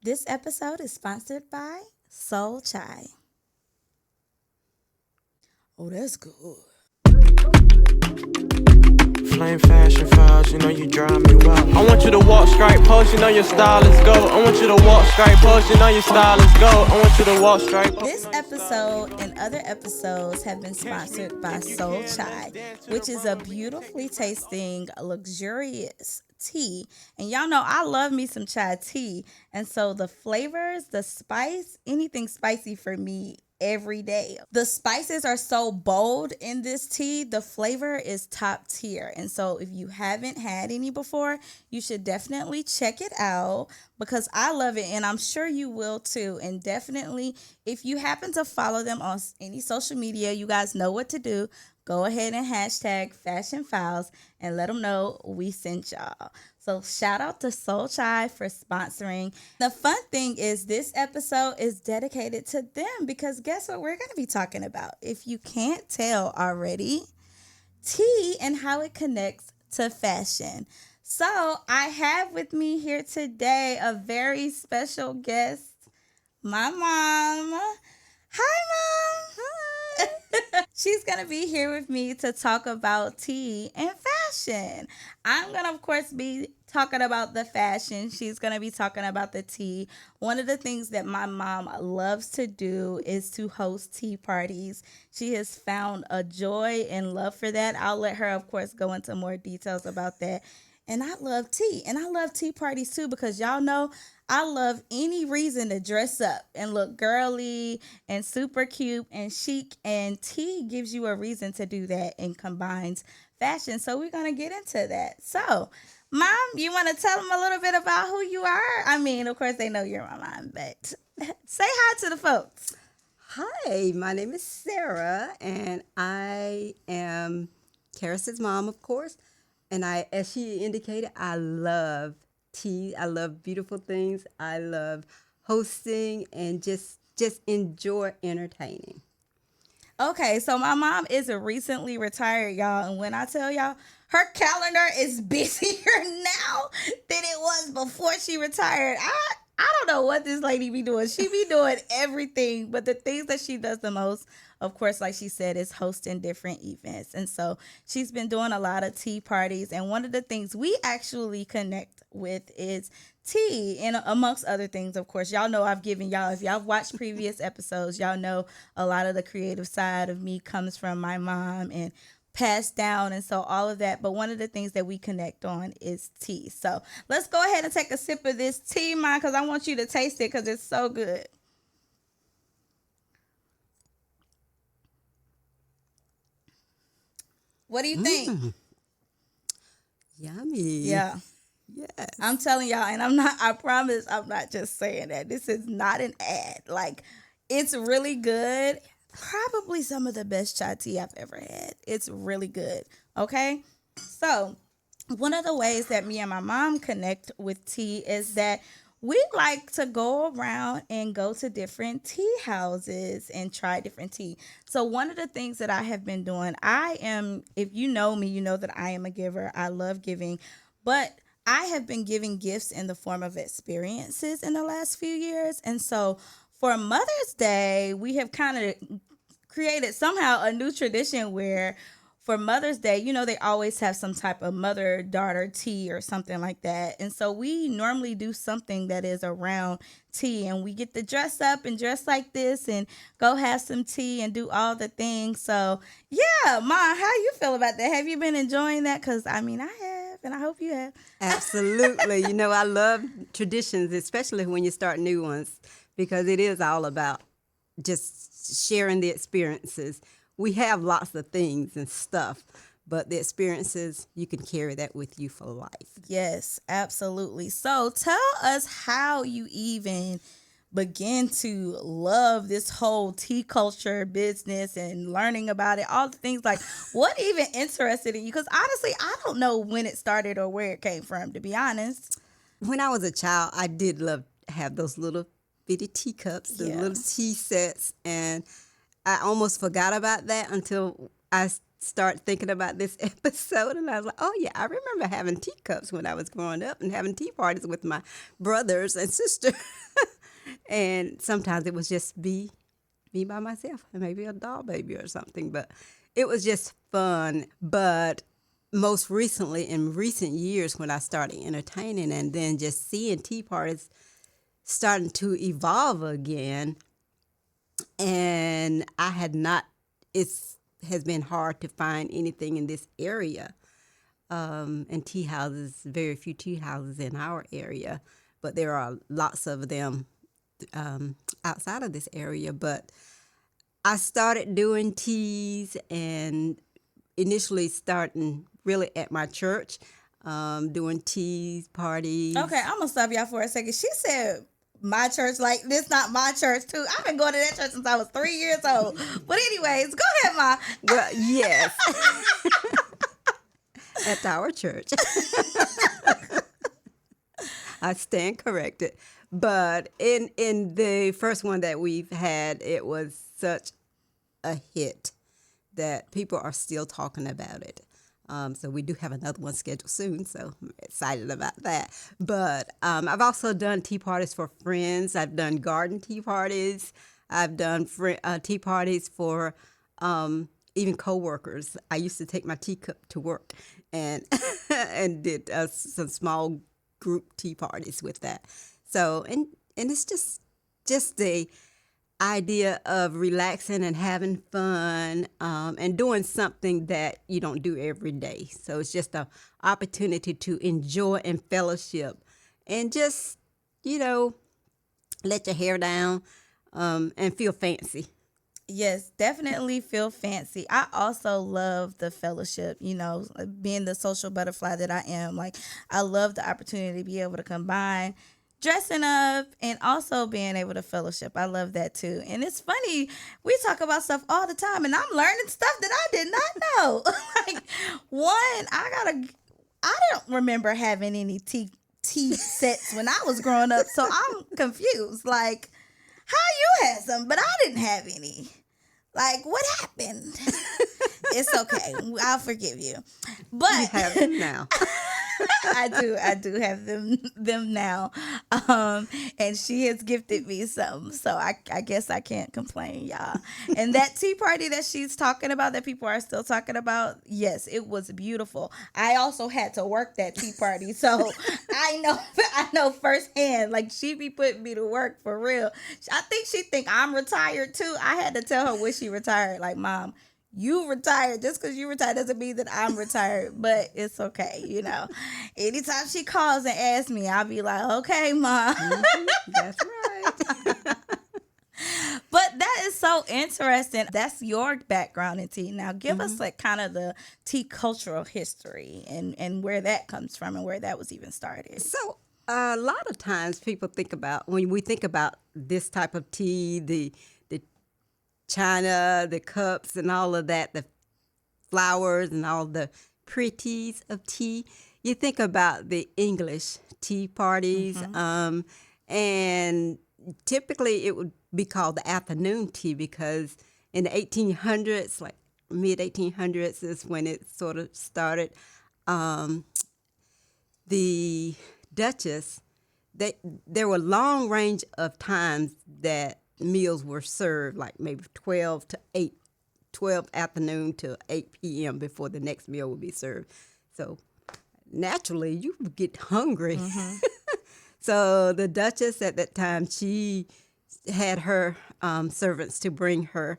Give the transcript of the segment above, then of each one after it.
This episode is sponsored by Soul Chai. Oh, that's good. Flame fashion files, you know you drive me wild. I want you to walk straight pose, you know your style is gold. I want you to walk straight pose, you know your style is gold. I want you to walk straight pose. This episode and other episodes have been sponsored by Soul Chai, which is a beautifully tasting, luxurious tea. And y'all know I love me some chai tea. And so the flavors, the spice, anything spicy for me every day. The spices are so bold in this tea. The flavor is top tier. And so if you haven't had any before, you should definitely check it out because I love it and I'm sure you will too. And definitely if you happen to follow them on any social media, you guys know what to do. Go ahead and hashtag Fashion Files and let them know we sent y'all. So shout out to Soul Chai for sponsoring. The fun thing is this episode is dedicated to them because guess what we're going to be talking about? If you can't tell already, tea and how it connects to fashion. So I have with me here today a very special guest, my mom. Hi, Mom. Hi. She's going to be here with me to talk about tea and fashion. I'm going to, of course, be talking about the fashion. She's going to be talking about the tea. One of the things that my mom loves to do is to host tea parties. She has found a joy and love for that. I'll let her, of course, go into more details about that. And I love tea. And I love tea parties too because y'all know I love any reason to dress up and look girly and super cute and chic. And tea gives you a reason to do that and combines fashion. So we're going to get into that. So, Mom, you want to tell them a little bit about who you are? I mean, of course, they know you're my mom, but say hi to the folks. Hi, my name is Sarah, and I am Karis's mom, of course. And as she indicated, I love tea. I love beautiful things. I love hosting and just enjoy entertaining. Okay, so my mom is a recently retired, y'all. And when I tell y'all, her calendar is busier now than it was before she retired. I don't know what this lady be doing. She be doing everything, but the things that she does the most, of course, like she said, is hosting different events. And so she's been doing a lot of tea parties. And one of the things we actually connect with is tea, and amongst other things, of course. Y'all know I've given y'all, if y'all watched previous episodes, y'all know a lot of the creative side of me comes from my mom and passed down, and so all of that. But one of the things that we connect on is tea. So let's go ahead and take a sip of this tea, Mom, because I want you to taste it because it's so good. What do you think? Yummy. Yeah. Yes. I'm telling y'all, and I promise I'm not just saying that. This is not an ad. Like, it's really good. Probably some of the best chai tea I've ever had. It's really good. Okay? So, one of the ways that me and my mom connect with tea is that we like to go around and go to different tea houses and try different tea. So one of the things that I have been doing, if you know me, you know that I am a giver. I love giving, but I have been giving gifts in the form of experiences in the last few years. And so for Mother's Day, we have kind of created somehow a new tradition where for Mother's Day, you know, they always have some type of mother-daughter tea or something like that. And so we normally do something that is around tea, and we get to dress up and dress like this and go have some tea and do all the things. So, yeah, Ma, how you feel about that? Have you been enjoying that? Because, I mean, I have, and I hope you have. Absolutely. I love traditions, especially when you start new ones, because it is all about just sharing the experiences. We have lots of things and stuff, but the experiences, you can carry that with you for life. Yes, absolutely. So tell us how you even begin to love this whole tea culture business and learning about it, all the things like what even interested in you? Because honestly, I don't know when it started or where it came from, to be honest. When I was a child, I did love have those little bitty teacups and Yeah. little tea sets, and I almost forgot about that until I start thinking about this episode, and I was like, oh yeah, I remember having teacups when I was growing up and having tea parties with my brothers and sister. And sometimes it was just me by myself and maybe a doll baby or something, but it was just fun. But most recently, in recent years, when I started entertaining and then just seeing tea parties starting to evolve again, and I had not, it has been hard to find anything in this area. And tea houses, very few tea houses in our area, but there are lots of them outside of this area. But I started doing teas and initially starting really at my church, doing teas, parties. Okay, I'm gonna stop y'all for a second. She said my church, like this not my church too. I've been going to that church since I was 3 years old. But anyways, go ahead, Ma. Well, yes, at our church. I stand corrected. But in the first one that we've had, it was such a hit that people are still talking about it. So we do have another one scheduled soon, so I'm excited about that. But I've also done tea parties for friends. I've done garden tea parties. I've done tea parties for even coworkers. I used to take my teacup to work and and did some small group tea parties with that. So and it's just the idea of relaxing and having fun, and doing something that you don't do every day. So it's just an opportunity to enjoy and fellowship and just, let your hair down, and feel fancy. Yes, definitely feel fancy. I also love the fellowship, being the social butterfly that I am. Like, I love the opportunity to be able to combine dressing up and also being able to fellowship. I love that too. And it's funny, we talk about stuff all the time and I'm learning stuff that I did not know. Like, I don't remember having any tea sets when I was growing up, so I'm confused. Like, how you had some, but I didn't have any. Like, what happened? It's okay. I'll forgive you. But You have them now. I do have them now. And she has gifted me some. So I guess I can't complain, y'all. And that tea party that she's talking about, that people are still talking about, yes, it was beautiful. I also had to work that tea party. So I know firsthand, like, she be putting me to work for real. I think she think I'm retired too. I had to tell her when she retired, like, Mom, you retired. Just because you retired doesn't mean that I'm retired, but it's okay, Anytime she calls and asks me, I'll be like, okay, Mom. That's right. But that is so interesting. That's your background in tea. Now, give us like kind of the tea cultural history and where that comes from and where that was even started. So a lot of times people think about, when we think about this type of tea, the china, the cups and all of that, the flowers and all the pretties of tea, you think about the English tea parties. And typically it would be called the afternoon tea because in the 1800s, like mid 1800s is when it sort of started. The Duchess, there were long range of times that meals were served, like maybe 12 afternoon to 8 p.m. before the next meal would be served. So naturally, you would get hungry. So the Duchess at that time, she had her servants to bring her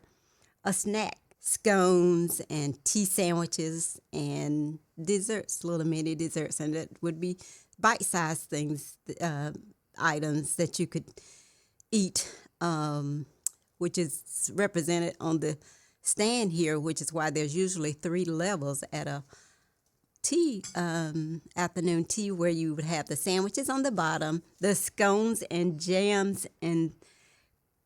a snack, scones and tea sandwiches and desserts, little mini desserts, and it would be bite-sized things, items that you could eat, which is represented on the stand here, which is why there's usually 3 levels at a tea, afternoon tea, where you would have the sandwiches on the bottom, the scones and jams and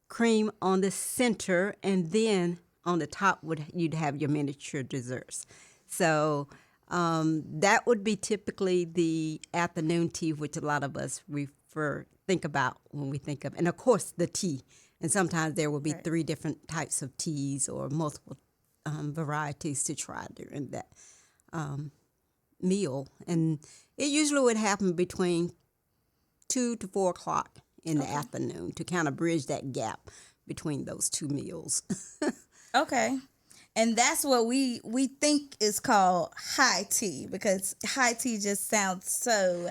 cream on the center, and then on the top you'd have your miniature desserts. So that would be typically the afternoon tea, which a lot of us think about when we think of, and of course the tea. And sometimes there will be 3 different types of teas or multiple varieties to try during that meal. And it usually would happen between 2 to 4 o'clock in the afternoon to kind of bridge that gap between those two meals. Okay. And that's what we think is called high tea, because high tea just sounds so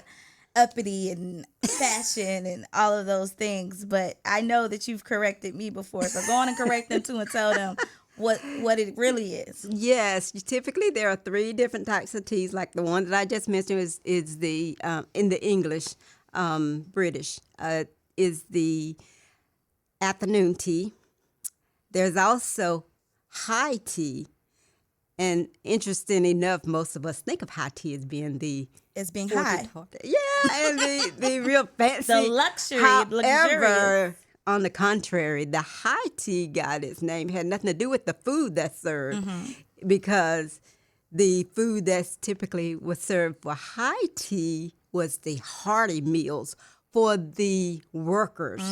uppity and fashion and all of those things. But I know that you've corrected me before, so go on and correct them too and tell them what it really is. Yes, typically there are 3 different types of teas. Like the one that I just mentioned is the in the English, British, is the afternoon tea. There's also high tea, and interesting enough, most of us think of high tea as being high. Yeah, and the real fancy, The luxury, However, luxurious. on the contrary, the high tea got its name had nothing to do with the food that's served, because the food that's typically was served for high tea was the hearty meals for the workers,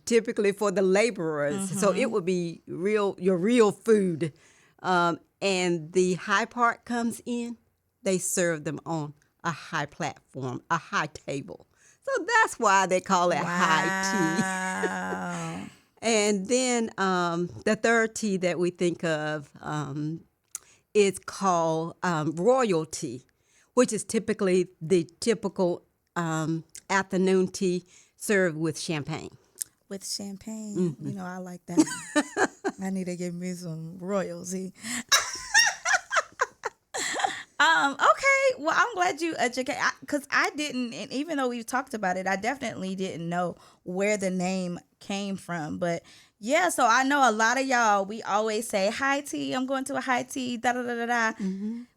typically for the laborers. So it would be your real food. And the high part comes in, they serve them on a high platform, a high table. So that's why they call it high tea. And then the third tea that we think of is called royalty, which is typically the typical afternoon tea served with champagne. With champagne. You know, I like that. I need to give me some royalty. Okay. Well, I'm glad you educate, because I didn't, and even though we've talked about it, I definitely didn't know where the name came from. But yeah, so I know a lot of y'all, we always say high tea. I'm going to a high tea. Da da da da da.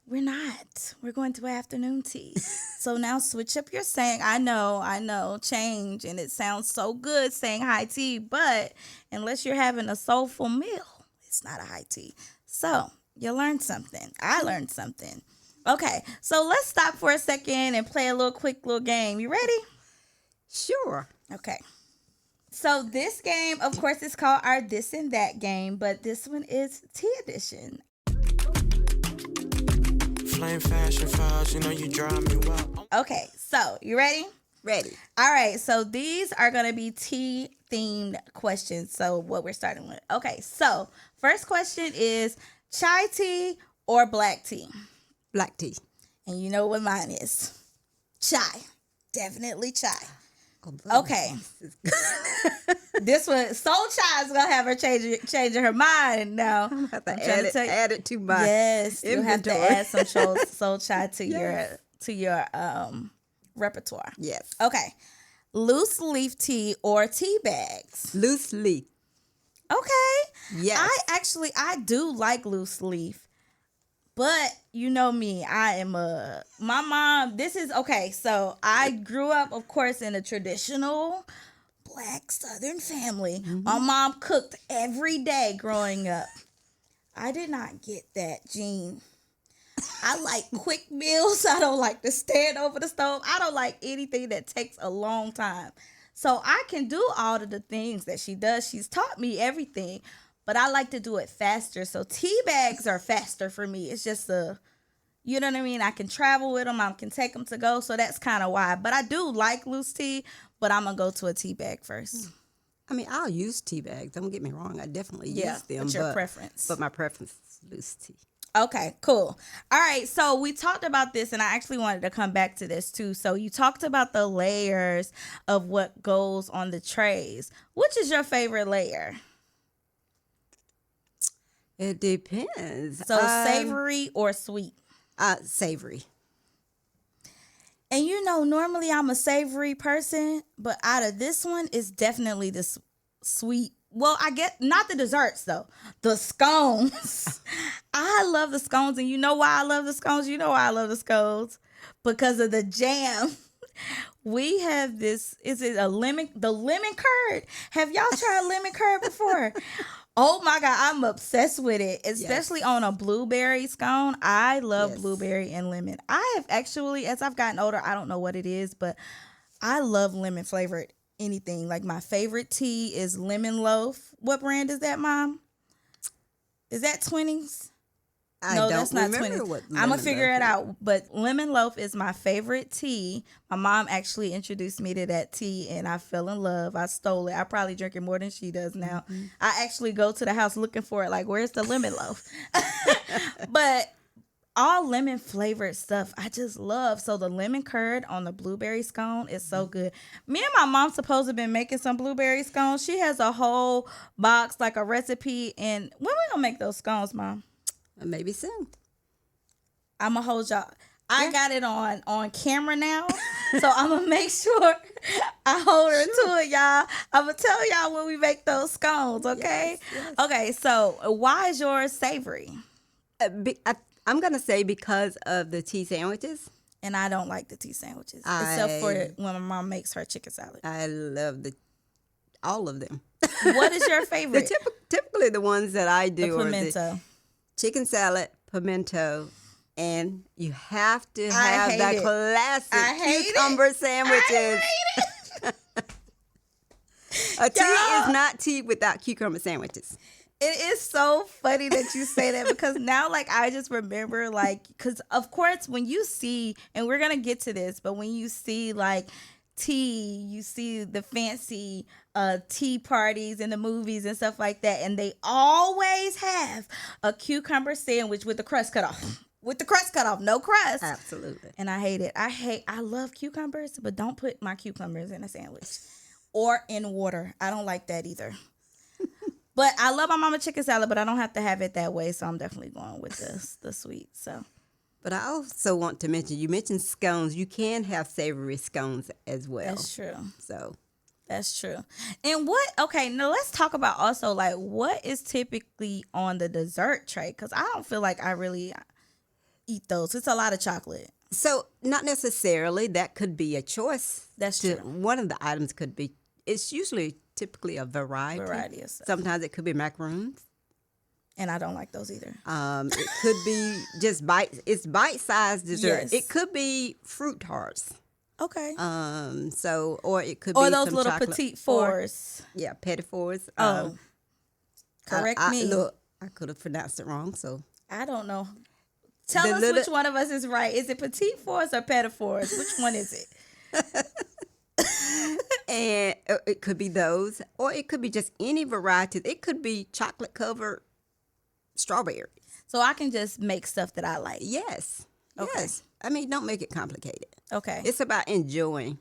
We're not. We're going to afternoon tea. So now switch up your saying. I know, change. And it sounds so good saying high tea, but unless you're having a soulful meal, it's not a high tea. So you learned something. I learned something. Okay, so let's stop for a second and play a quick little game. You ready? Sure. Okay. So this game, of course, is called our This and That game, but this one is Tea Edition. Flame fashion files, you know you drive me wild. Okay, so you ready? Ready. All right, so these are going to be tea themed questions. So what we're starting with. Okay, so first question is chai tea or black tea? Black tea. And you know what mine is. Chai. Definitely chai. Okay. This one, Soul Chai is going to have her changing her mind now. I'm going to have to add it to my Yes, you have to inventory. add some Soul Chai to your repertoire. Yes. Okay. Loose leaf tea or tea bags? Loose leaf. Okay. Yes. I do like loose leaf. But you know me, my mom, so I grew up, of course, in a traditional Black Southern family. My mom cooked every day growing up. I did not get that gene. I like quick meals. I don't like to stand over the stove. I don't like anything that takes a long time. So I can do all of the things that she does. She's taught me everything. But I like to do it faster. So tea bags are faster for me. It's just you know what I mean? I can travel with them. I can take them to go. So that's kind of why. But I do like loose tea, but I'm going to go to a tea bag first. I mean, I'll use tea bags. Don't get me wrong. I definitely use them. But your preference. But my preference is loose tea. Okay, cool. All right, so we talked about this, and I actually wanted to come back to this too. So you talked about the layers of what goes on the trays. Which is your favorite layer? It depends. So savory or sweet? Savory. And you know, normally I'm a savory person, but out of this one, it's definitely the sweet. Well, I get not the desserts though. The scones. I love the scones, and you know why I love the scones? You know why I love the scones? Because of the jam. We have this. Is it the lemon curd? Have y'all tried lemon curd before? Oh my God, I'm obsessed with it, especially on a blueberry scone. I love blueberry and lemon. I have actually, as I've gotten older, I don't know what it is, but I love lemon flavored anything. Like my favorite tea is lemon loaf. What brand is that, Mom? Is that Twinings? I No, don't that's not remember Twinings. what I'm gonna lemon figure loaf it is. out. But lemon loaf is my favorite tea. My mom actually introduced me to that tea, and I fell in love. I stole it. I probably drink it more than she does now. I actually go to the house looking for it. Like, where's the lemon loaf? But all lemon flavored stuff I just love. So the lemon curd on the blueberry scone is so good. Me and my mom supposed to have been making some blueberry scones. She has a whole box, like a recipe. And when we gonna make those scones, Mom? Maybe soon. I'm gonna hold y'all. I Yeah. got it on camera now, so I'm gonna make sure I hold her to it, y'all. I'm gonna tell y'all when we make those scones, okay? Yes. Okay, so why is yours savory? I'm gonna say because of the tea sandwiches. And I don't like the tea sandwiches, except for when my mom makes her chicken salad. I love all of them. What is your favorite? Typically the ones that I The do are the pimento. chicken salad, pimento, and you have to I have hate that it. classic I hate cucumber it. sandwiches. A tea Y'all. is not tea without cucumber sandwiches. It is so funny that you say that because now, like, I just remember, like, because of course, when you see, and we're gonna get to this, but when you see like tea, you see the fancy tea parties in the movies and stuff like that, and they always have a cucumber sandwich with the crust cut off. With the crust cut off, no crust. Absolutely. And I hate it. I love cucumbers, but don't put my cucumbers in a sandwich or in water. I don't like that either. But I love my mama chicken salad, but I don't have to have it that way, so I'm definitely going with the sweet. So, But I also want to mention, you mentioned scones. You can have savory scones as well. that's true. So That's true. And okay, now let's talk about also like what is typically on the dessert tray, cuz I don't feel like I really eat those. It's a lot of chocolate. So not necessarily. That could be a choice. That's true. One of the items could be. It's usually typically a variety. Variety of stuff. Sometimes it could be macaroons. And I don't like those either. It could be just It's bite-sized dessert. Yes. It could be fruit tarts. Okay. Or it could Or be those some little chocolate petite fours. Yeah, petit fours. Oh. Correct me. Look, I could have pronounced it wrong. So I don't know. Tell The us little- which one of us is right. Is it petite fours or petit fours? Which one is it? and it could be those, or it could be just any variety. It could be chocolate covered strawberries. So I can just make stuff that I like. Yes. Okay. Yes. I mean, don't make it complicated. Okay. It's about enjoying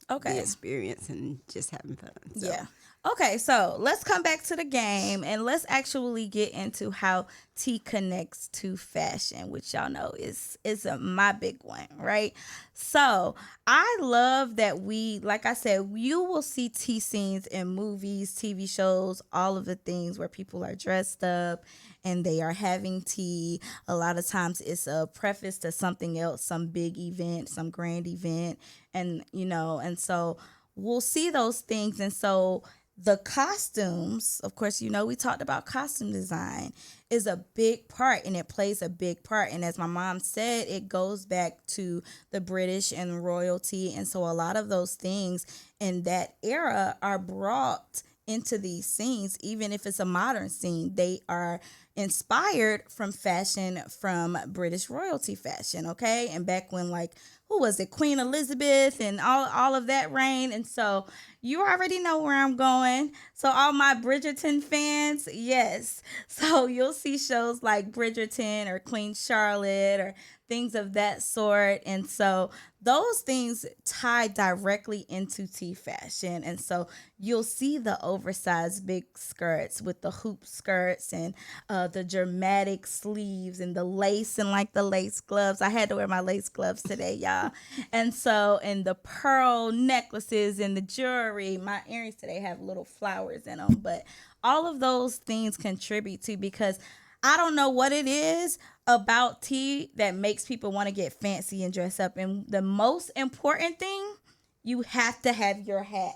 the Okay. experience and just having fun. So. Yeah. Okay, so let's come back to the game and let's actually get into how tea connects to fashion, which y'all know is my big one, right? So I love that like I said, you will see tea scenes in movies, TV shows, all of the things where people are dressed up and they are having tea. A lot of times it's a preface to something else, some big event, some grand event, and and so we'll see those things. And so the costumes, of course, we talked about costume design, is a big part, and it plays a big part. And as my mom said, it goes back to the British and royalty. And so a lot of those things in that era are brought into these scenes. Even if it's a modern scene, they are inspired from fashion, from British royalty fashion, okay? And back when, like, who was it, Queen Elizabeth and all of that reign. And so you already know where I'm going. So all my Bridgerton fans, yes. So you'll see shows like Bridgerton or Queen Charlotte or things of that sort. And so those things tie directly into tea fashion. And so you'll see the oversized big skirts with the hoop skirts and the dramatic sleeves and the lace and like the lace gloves. I had to wear my lace gloves today, y'all. And so, and the pearl necklaces and the jewelry. My earrings today have little flowers in them. But all of those things contribute to, because I don't know what it is about tea that makes people want to get fancy and dress up. And the most important thing, you have to have your hat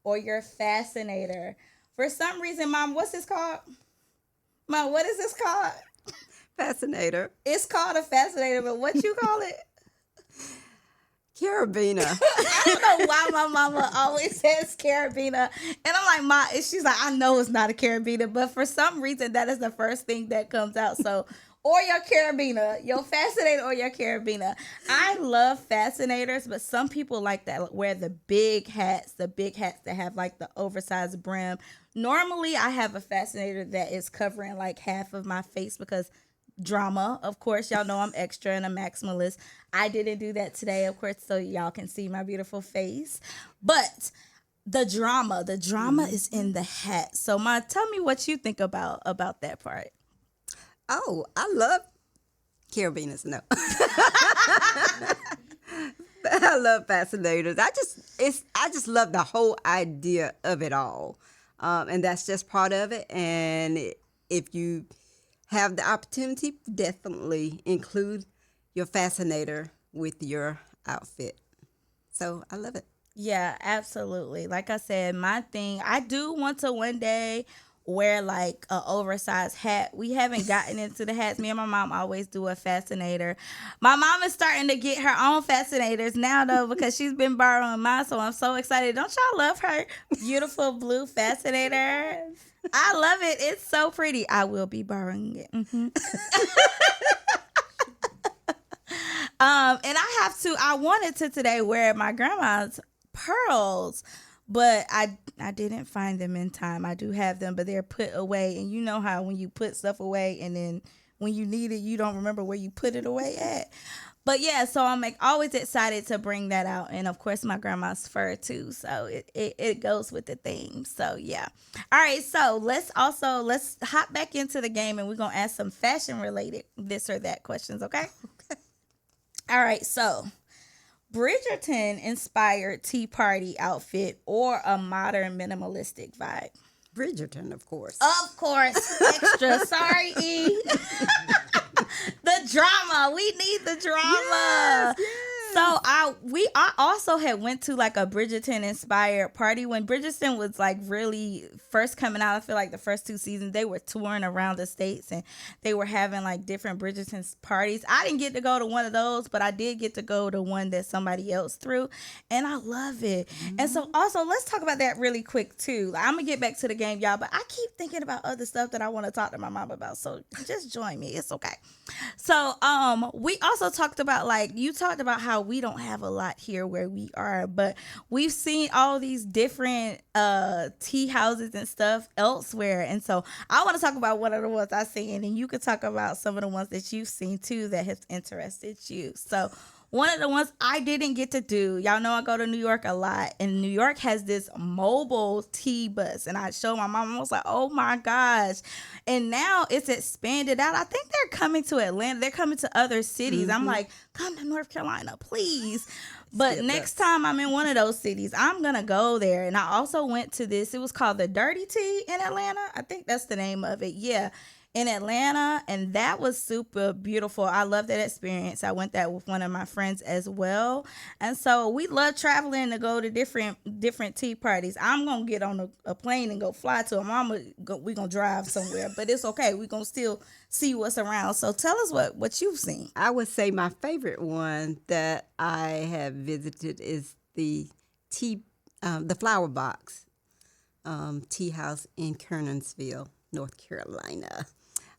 or your fascinator. For some reason, Mom, what's this called? Mom, what is this called? Fascinator. It's called a fascinator, but what you call it? Carabiner. I don't know why my mama always says carabiner. And I'm like, Ma, and she's like, I know it's not a carabiner, but for some reason that is the first thing that comes out. So, or your carabiner, your fascinator or your carabiner. I love fascinators, but some people like that wear the big hats that have like the oversized brim. Normally I have a fascinator that is covering like half of my face because drama, of course, y'all know I'm extra and a maximalist. I didn't do that today, of course, so y'all can see my beautiful face. But the drama is in the hat. So Ma, tell me what you think about that part. Oh, I love carabiners. No. I love fascinators. I just love the whole idea of it all. And that's just part of it. And if you have the opportunity, definitely include your fascinator with your outfit. So I love it. Yeah, absolutely. Like I said, my thing, I do want to one day wear like a oversized hat. We haven't gotten into the hats. Me and my mom always do a fascinator. My mom is starting to get her own fascinators now though because she's been borrowing mine, so I'm so excited. Don't y'all love her beautiful blue fascinator? I love it. It's so pretty. I will be borrowing it. And I wanted to today wear my grandma's pearls, but I didn't find them in time. I do have them, but they're put away. And you know how when you put stuff away and then when you need it, you don't remember where you put it away at. But yeah, so I'm like always excited to bring that out. And of course, my grandma's fur too. So it goes with the theme. So yeah. All right. So let's hop back into the game and we're going to ask some fashion related this or that questions. Okay. All right. So Bridgerton inspired tea party outfit or a modern minimalistic vibe? Bridgerton, of course. Of course. Extra. Sorry, E. The drama. We need the drama. Yes. So I also had went to like a Bridgerton inspired party when Bridgerton was like really first coming out. I feel like the first 2 seasons they were touring around the states and they were having like different Bridgerton parties. I didn't get to go to one of those, but I did get to go to one that somebody else threw, and I love it. And so also let's talk about that really quick too. Like, I'm gonna get back to the game, y'all, but I keep thinking about other stuff that I want to talk to my mom about. So just join me. It's okay. So we also talked about like you talked about how we don't have a lot here where we are, but we've seen all these different tea houses and stuff elsewhere. And so I want to talk about one of the ones I've seen, and you could talk about some of the ones that you've seen too that have interested you. So one of the ones I didn't get to do, y'all know I go to New York a lot, and New York has this mobile tea bus, and I showed my mom, I was like, oh my gosh. And now it's expanded out. I think they're coming to Atlanta. They're coming to other cities. I'm like, come to North Carolina, please. But next time I'm in one of those cities, I'm going to go there. And I also went to this. It was called the Dirty Tea in Atlanta. I think that's the name of it. Yeah. In Atlanta, and that was super beautiful. I love that experience. I went that with one of my friends as well, and so we love traveling to go to different tea parties. I'm gonna get on a plane and go fly to them. We gonna drive somewhere, but it's okay. We gonna still see what's around. So tell us what you've seen. I would say my favorite one that I have visited is the Flower Box Tea House in Kernersville, North Carolina.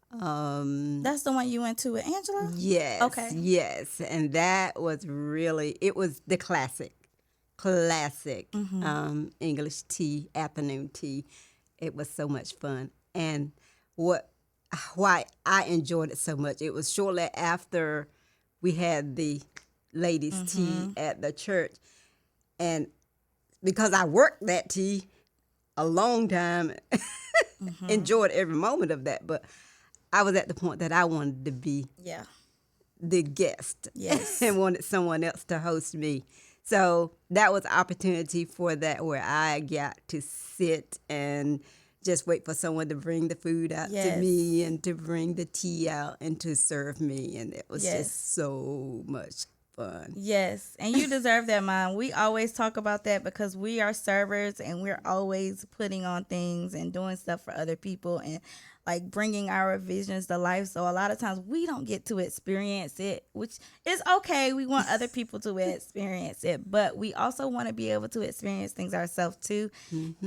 That's the one you went to with Angela? Yes. Okay. Yes. And that was it was the classic English tea, afternoon tea. It was so much fun. And why I enjoyed it so much, it was shortly after we had the ladies' tea at the church. And because I worked that tea a long time, enjoyed every moment of that, but I was at the point that I wanted to be the guest and wanted someone else to host me. So that was an opportunity for that where I got to sit and just wait for someone to bring the food out to me and to bring the tea out and to serve me. And it was just so much fun. Yes, and you deserve that, Mom. We always talk about that because we are servers and we're always putting on things and doing stuff for other people and like bringing our visions to life. So a lot of times we don't get to experience it, which is okay. We want other people to experience it, but we also want to be able to experience things ourselves too.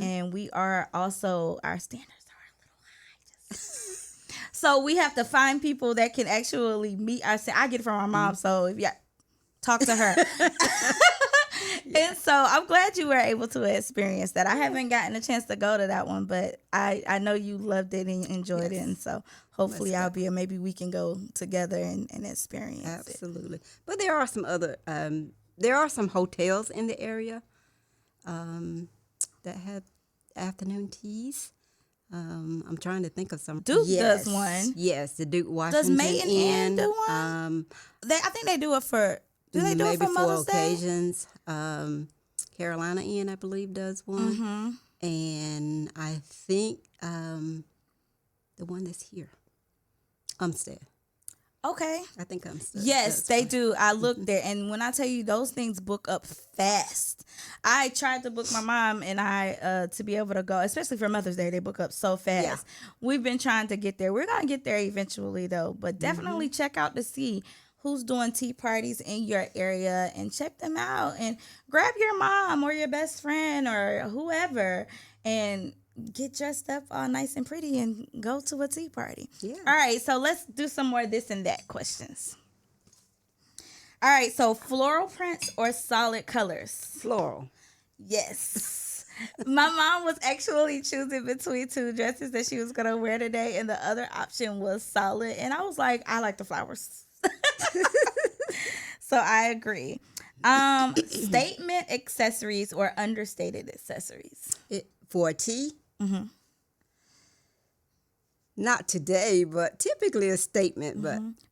And we are also, our standards are a little high. So we have to find people that can actually meet our. I get it from my mom, so if you talk to her. And so I'm glad you were able to experience that. I haven't gotten a chance to go to that one, but I know you loved it and enjoyed it. And so hopefully maybe we can go together and experience it. Absolutely. But there are some other, there are some hotels in the area that have afternoon teas. I'm trying to think of some. Duke does one. Yes, the Duke Washington Does May and Ann do one? I think they do it for. Do they do it for Mother's Day? Maybe for occasions. Carolina Inn, I believe, does one. And I think the one that's here, Umstead. Okay. I think Umstead. Yes, they do. I looked there, and when I tell you those things book up fast. I tried to book my mom and I to be able to go, especially for Mother's Day. They book up so fast. Yeah. We've been trying to get there. We're gonna get there eventually, though. But definitely check out to see who's doing tea parties in your area and check them out and grab your mom or your best friend or whoever and get dressed up all nice and pretty and go to a tea party. Yeah. All right, so let's do some more this and that questions. All right, so floral prints or solid colors? Floral. Yes. My mom was actually choosing between two dresses that she was going to wear today, and the other option was solid. And I was like, I like the flowers. So I agree. Statement accessories or understated accessories? For a tea? Not today, but typically a statement.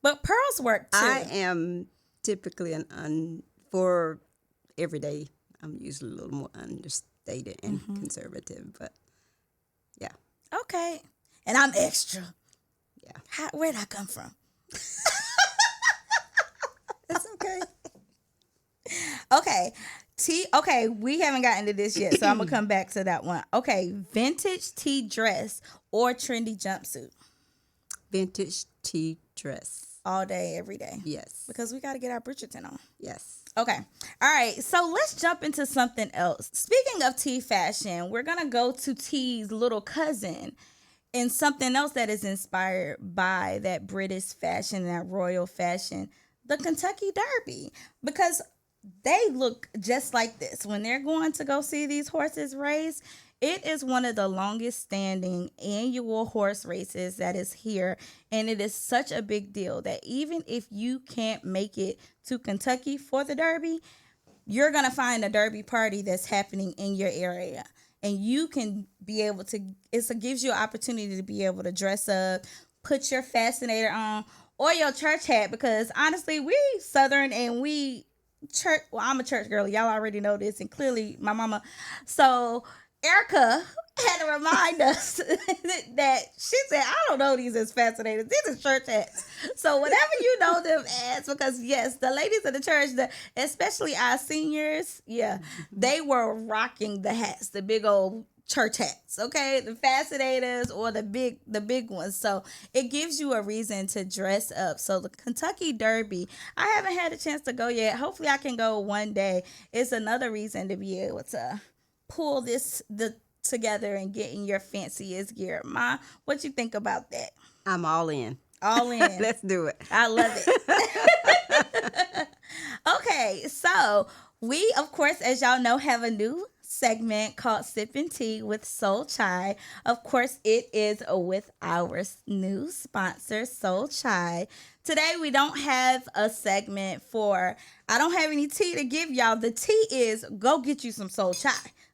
But pearls work too. I am typically for every day, I'm usually a little more understated and conservative, but yeah. Okay. And I'm extra. Yeah. Where'd I come from? That's okay. Okay, we haven't gotten to this yet, so I'm going to come back to that one. Okay, vintage tea dress or trendy jumpsuit? Vintage tea dress. All day, every day? Yes. Because we got to get our Bridgeton on. Yes. Okay. All right, so let's jump into something else. Speaking of tea fashion, we're going to go to tea's little cousin and something else that is inspired by that British fashion, that royal fashion, the Kentucky Derby, because they look just like this. When they're going to go see these horses race, it is one of the longest standing annual horse races that is here. And it is such a big deal that even if you can't make it to Kentucky for the Derby, you're going to find a Derby party that's happening in your area. And you can be able to, it gives you an opportunity to be able to dress up, put your Fascinator on, or your church hat, because honestly, we Southern and we church. Well, I'm a church girl. Y'all already know this, and clearly my mama. So Erica had to remind us that she said, I don't know these as Fascinators. These are church hats. So whatever you know them as, because yes, the ladies in the church, especially our seniors, they were rocking the hats, the big old church hats, okay, the Fascinators or the big ones. So it gives you a reason to dress up. So the Kentucky Derby, I haven't had a chance to go yet. Hopefully I can go one day. It's another reason to be able to pull together and get in your fanciest gear. Ma, what you think about that? I'm all in. All in. Let's do it. I love it. Okay, so we, of course, as y'all know, have a new segment called Sippin' Tea with Soul Chai. Of course, it is with our new sponsor, Soul Chai. Today, we don't have a segment I don't have any tea to give y'all. The tea is go get you some Soul Chai,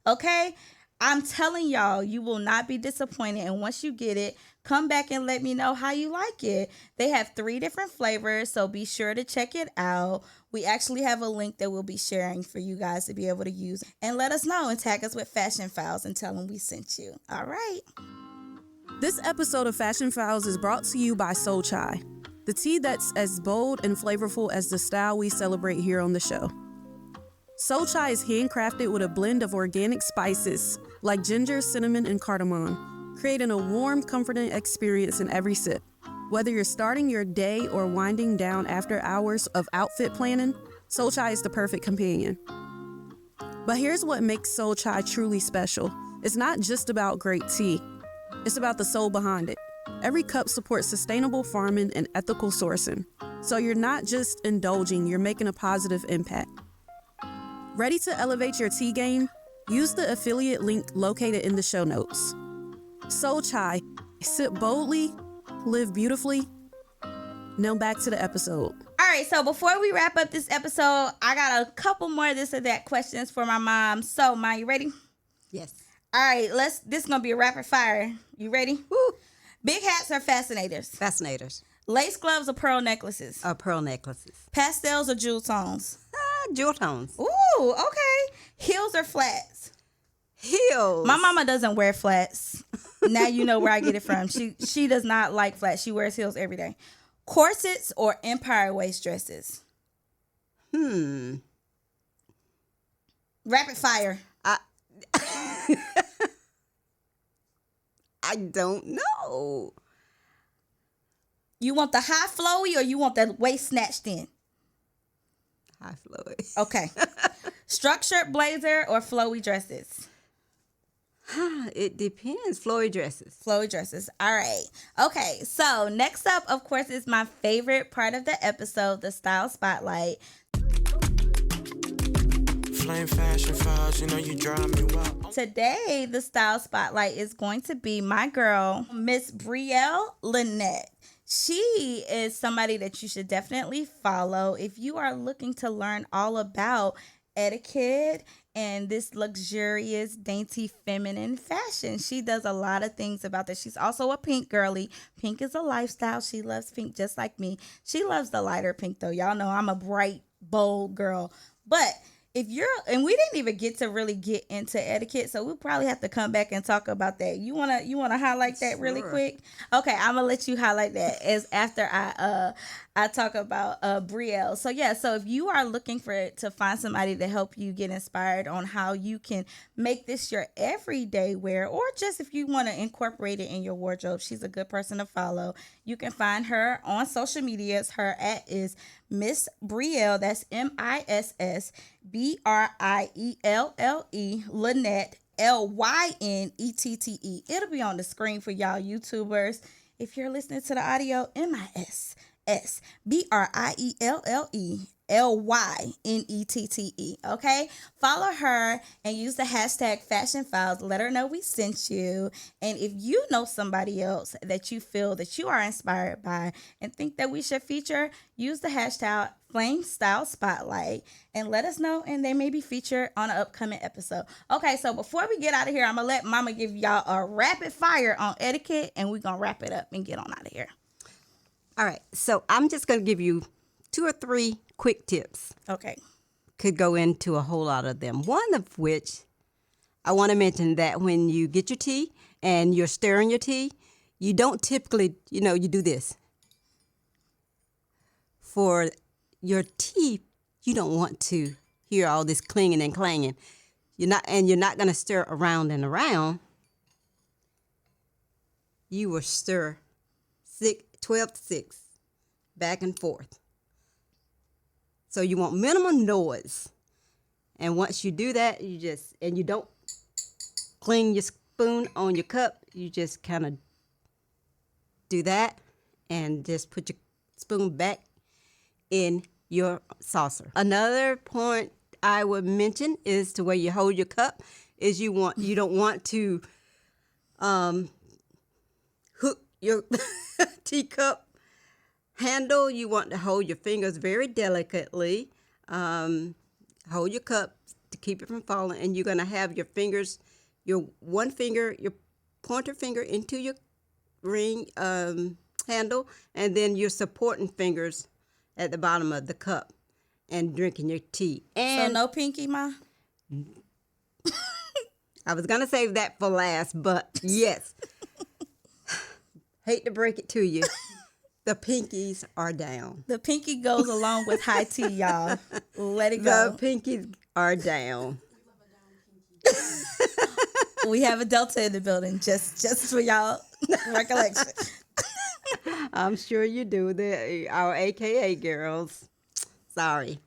okay? I'm telling y'all, you will not be disappointed. And once you get it, come back and let me know how you like it. They have 3 different flavors, so be sure to check it out. We actually have a link that we'll be sharing for you guys to be able to use. And let us know and tag us with Fashion Files and tell them we sent you. All right. This episode of Fashion Files is brought to you by Soul Chai. the tea that's as bold and flavorful as the style we celebrate here on the show. Soul Chai is handcrafted with a blend of organic spices like ginger, cinnamon, and cardamom, creating a warm, comforting experience in every sip. Whether you're starting your day or winding down after hours of outfit planning, Soul Chai is the perfect companion. But here's what makes Soul Chai truly special. It's not just about great tea. It's about the soul behind it. Every cup supports sustainable farming and ethical sourcing. So you're not just indulging, you're making a positive impact. Ready to elevate your tea game? Use the affiliate link located in the show notes. Soul Chai, sip boldly, live beautifully. Now back to the episode. All right, so before we wrap up this episode, I got a couple more this or that questions for my mom. So, Ma, you ready? Yes. All right, this is going to be a rapid fire. You ready? Woo. Big hats or fascinators? Fascinators. Lace gloves or pearl necklaces? Pearl necklaces. Pastels or jewel tones? Jewel tones. Ooh, okay. Heels or flats? Heels. My mama doesn't wear flats. Now you know where I get it from. She does not like flats. She wears heels every day. Corsets or empire waist dresses? Rapid fire. I don't know. You want the high flowy or you want the waist snatched in? High flowy. Okay. Structured blazer or flowy dresses? It depends. Flowy dresses. Flowy dresses. All right. Okay. So next up, of course, is my favorite part of the episode, the style spotlight. Flame fashion files, you know you drive me wild. Today, the style spotlight is going to be my girl, Miss Brielle Lynette. She is somebody that you should definitely follow if you are looking to learn all about etiquette and this luxurious, dainty, feminine fashion. She does a lot of things about that. She's also a pink girly. Pink is a lifestyle. She loves pink just like me. She loves the lighter pink, though. Y'all know I'm a bright, bold girl. But if you're, and we didn't even get to really get into etiquette, so we'll probably have to come back and talk about that. You wanna highlight that really quick? Okay, I'm gonna let you highlight that as after I talk about Brielle. So yeah, so if you are looking to find somebody to help you get inspired on how you can make this your everyday wear, or just if you want to incorporate it in your wardrobe, she's a good person to follow. You can find her on social medias. Her @ is Miss Brielle. That's MISSBRIELLE Lynette LYNETTE. It'll be on the screen for y'all YouTubers. If you're listening to the audio, MISSBRIELLE okay? Follow her and use the hashtag Fashion Files. Let her know we sent you. And if you know somebody else that you feel that you are inspired by and think that we should feature, use the hashtag Flame Style Spotlight and let us know, and they may be featured on an upcoming episode. Okay, so before we get out of here, I'm gonna let Mama give y'all a rapid fire on etiquette, and we're gonna wrap it up and get on out of here. All right. So I'm just going to give you 2 or 3 quick tips. Okay. Could go into a whole lot of them. One of which I want to mention that when you get your tea and you're stirring your tea, you don't typically, you do this. For your tea, you don't want to hear all this clinging and clanging. You're not going to stir around and around. You will stir 12 to 6, back and forth. So you want minimum noise. And once you do that, you don't cling your spoon on your cup. You just kind of do that and just put your spoon back in your saucer. Another point I would mention is the way you hold your cup is you don't want to hook your teacup handle. You want to hold your fingers very delicately. Hold your cup to keep it from falling, and you're going to have your fingers, your one finger, your pointer finger into your ring handle, and then your supporting fingers at the bottom of the cup and drinking your tea. And so no pinky, Ma? I was going to save that for last, but yes. Hate to break it to you. The pinkies are down. The pinky goes along with high tea, y'all. Let it The go. pinkies are down. We have a Delta in the building, just for y'all recollection. I'm sure you do. Our AKA girls. Sorry.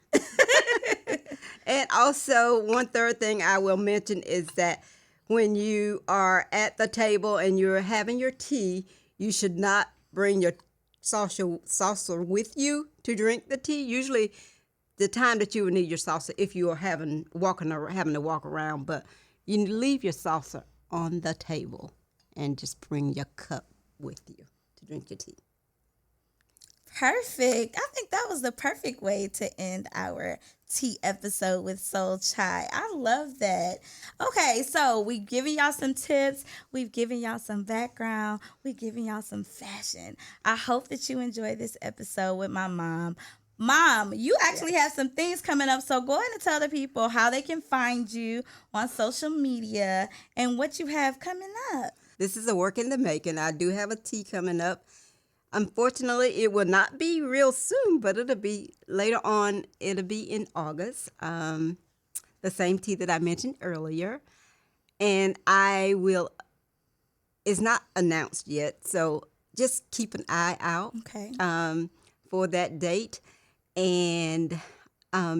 And also, one third thing I will mention is that when you are at the table and you're having your tea, you should not bring your saucer with you to drink the tea. Usually, the time that you would need your saucer if you are having to walk around, but you leave your saucer on the table and just bring your cup with you to drink your tea. Perfect. I think that was the perfect way to end our tea episode with Soul Chai. I love that. Okay, so we've given y'all some tips. We've given y'all some background. We've given y'all some fashion. I hope that you enjoyed this episode with my mom. Mom, you actually have some things coming up, so go ahead and tell the people how they can find you on social media and what you have coming up. This is a work in the making. I do have a tea coming up. Unfortunately, it will not be real soon, but it'll be later on. It'll be in August. The same tea that I mentioned earlier. And it's not announced yet, so just keep an eye out for that date. And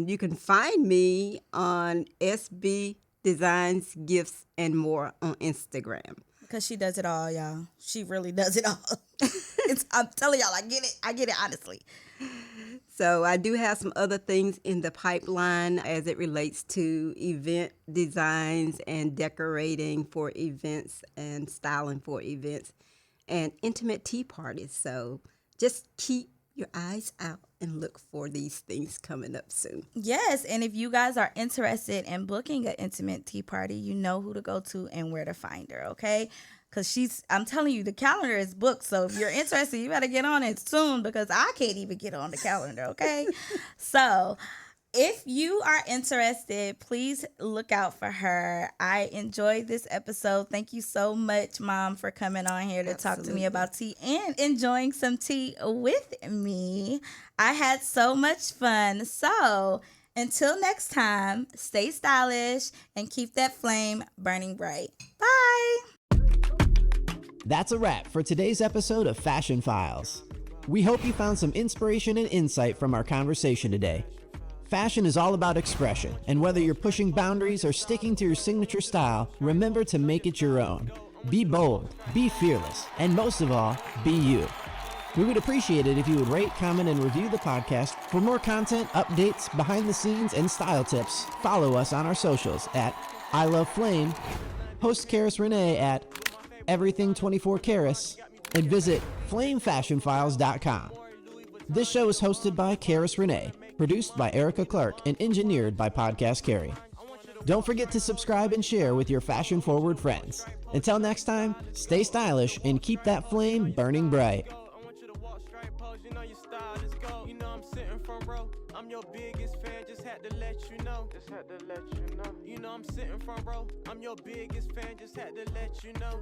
you can find me on SB Designs, Gifts, and More on Instagram. Because she does it all, y'all. She really does it all. I'm telling y'all, I get it, honestly. So I do have some other things in the pipeline as it relates to event designs and decorating for events and styling for events and intimate tea parties. So just keep your eyes out and look for these things coming up soon. Yes, and if you guys are interested in booking an intimate tea party, you know who to go to and where to find her, okay? Because I'm telling you, the calendar is booked. So if you're interested, you better get on it soon because I can't even get on the calendar, okay? So if you are interested, please look out for her. I enjoyed this episode. Thank you so much, Mom, for coming on here to talk to me about tea and enjoying some tea with me. I had so much fun. So until next time, stay stylish and keep that flame burning bright. Bye. That's a wrap for today's episode of Fashion Files. We hope you found some inspiration and insight from our conversation today. Fashion is all about expression, and whether you're pushing boundaries or sticking to your signature style, remember to make it your own. Be bold, be fearless, and most of all, be you. We would appreciate it if you would rate, comment, and review the podcast. For more content, updates, behind the scenes, and style tips, follow us on our socials at I Love Flame, host Karis Reneé at Everything24Karis, and visit FlameFashionFiles.com. This show is hosted by Karis Reneé, produced by Erica Clark, and engineered by Podcast Carrie. Don't forget to subscribe and share with your fashion-forward friends. Until next time, stay stylish and keep that flame burning bright. I'm your biggest fan, just had to let you know. You know I'm sitting front row. I'm your biggest fan, just had to let you know.